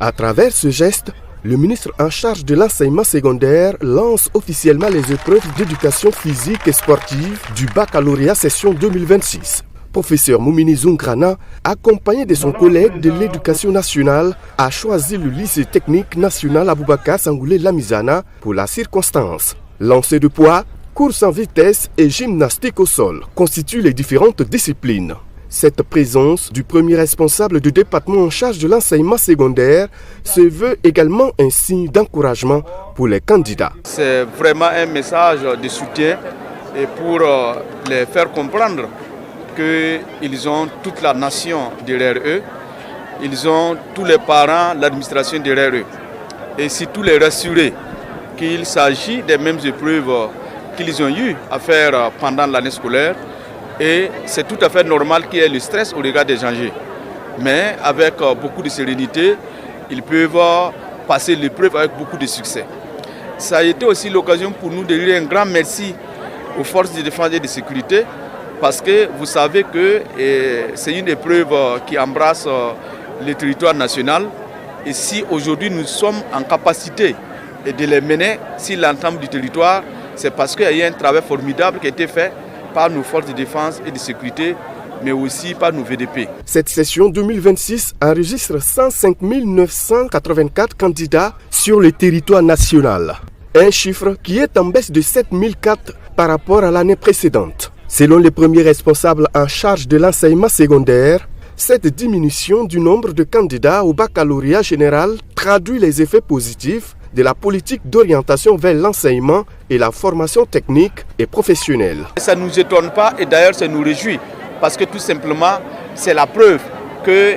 À travers ce geste, le ministre en charge de l'enseignement secondaire lance officiellement les épreuves d'éducation physique et sportive du baccalauréat session 2026. Professeur Moumini Zungrana, accompagné de son collègue de l'éducation nationale, a choisi le lycée technique national Aboubakar Sangoulé Lamizana pour la circonstance. Lancer de poids, course en vitesse et gymnastique au sol constituent les différentes disciplines. Cette présence du premier responsable du département en charge de l'enseignement secondaire se veut également un signe d'encouragement pour les candidats. C'est vraiment un message de soutien et pour les faire comprendre qu'ils ont toute la nation derrière eux, ils ont tous les parents, l'administration derrière eux. Et surtout les rassurer qu'il s'agit des mêmes épreuves qu'ils ont eu à faire pendant l'année scolaire. Et c'est tout à fait normal qu'il y ait le stress au regard des enjeux. Mais avec beaucoup de sérénité, ils peuvent passer l'épreuve avec beaucoup de succès. Ça a été aussi l'occasion pour nous de dire un grand merci aux forces de défense et de sécurité parce que vous savez que c'est une épreuve qui embrasse le territoire national. Et si aujourd'hui nous sommes en capacité de les mener sur l'ensemble du territoire, c'est parce qu'il y a eu un travail formidable qui a été fait par nos forces de défense et de sécurité, mais aussi par nos VDP. Cette session 2026 enregistre 105 984 candidats sur le territoire national. Un chiffre qui est en baisse de 7004 par rapport à l'année précédente. Selon les premiers responsables en charge de l'enseignement secondaire, cette diminution du nombre de candidats au baccalauréat général traduit les effets positifs de la politique d'orientation vers l'enseignement et la formation technique et professionnelle. Ça ne nous étonne pas et d'ailleurs ça nous réjouit parce que tout simplement c'est la preuve que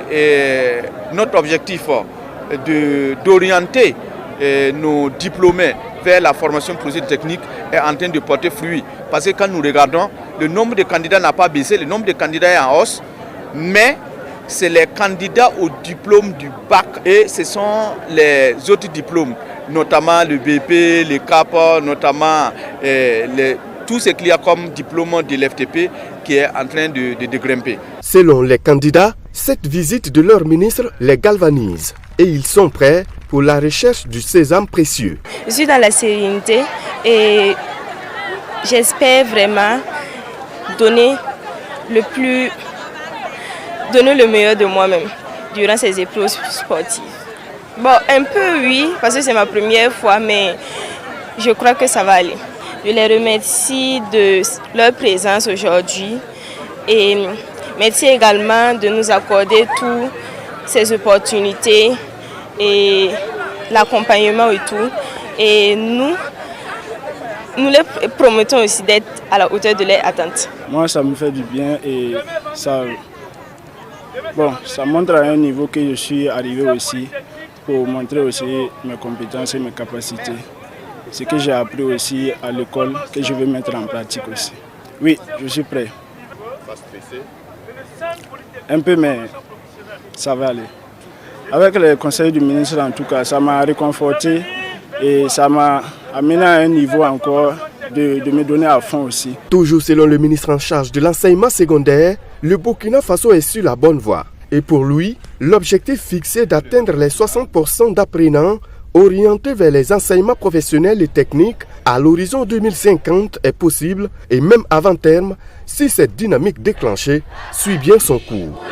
notre objectif d'orienter nos diplômés vers la formation professionnelle technique est en train de porter fruit. Parce que quand nous regardons, le nombre de candidats n'a pas baissé, le nombre de candidats est en hausse, mais c'est les candidats au diplôme du bac et ce sont les autres diplômes, notamment le BP, le CAP, notamment tout ce qu'il y a comme diplôme de l'FTP qui est en train de grimper. Selon les candidats, cette visite de leur ministre les galvanise et ils sont prêts pour la recherche du sésame précieux. Je suis dans la sérénité et j'espère vraiment donner le meilleur de moi-même durant ces épreuves sportives. Bon, un peu oui, parce que c'est ma première fois, mais je crois que ça va aller. Je les remercie de leur présence aujourd'hui et merci également de nous accorder toutes ces opportunités et l'accompagnement et tout. Et nous les promettons aussi d'être à la hauteur de leurs attentes. Moi, ça me fait du bien et ça montre à un niveau que je suis arrivé aussi pour montrer aussi mes compétences et mes capacités. Ce que j'ai appris aussi à l'école, que je vais mettre en pratique aussi. Oui, je suis prêt. Pas stressé? Un peu, mais ça va aller. Avec le conseil du ministre, en tout cas, ça m'a réconforté et ça m'a amené à un niveau encore de me donner à fond aussi. Toujours selon le ministre en charge de l'enseignement secondaire, le Burkina Faso est sur la bonne voie. Et pour lui, l'objectif fixé d'atteindre les 60% d'apprenants orientés vers les enseignements professionnels et techniques à l'horizon 2050 est possible et même avant terme si cette dynamique déclenchée suit bien son cours.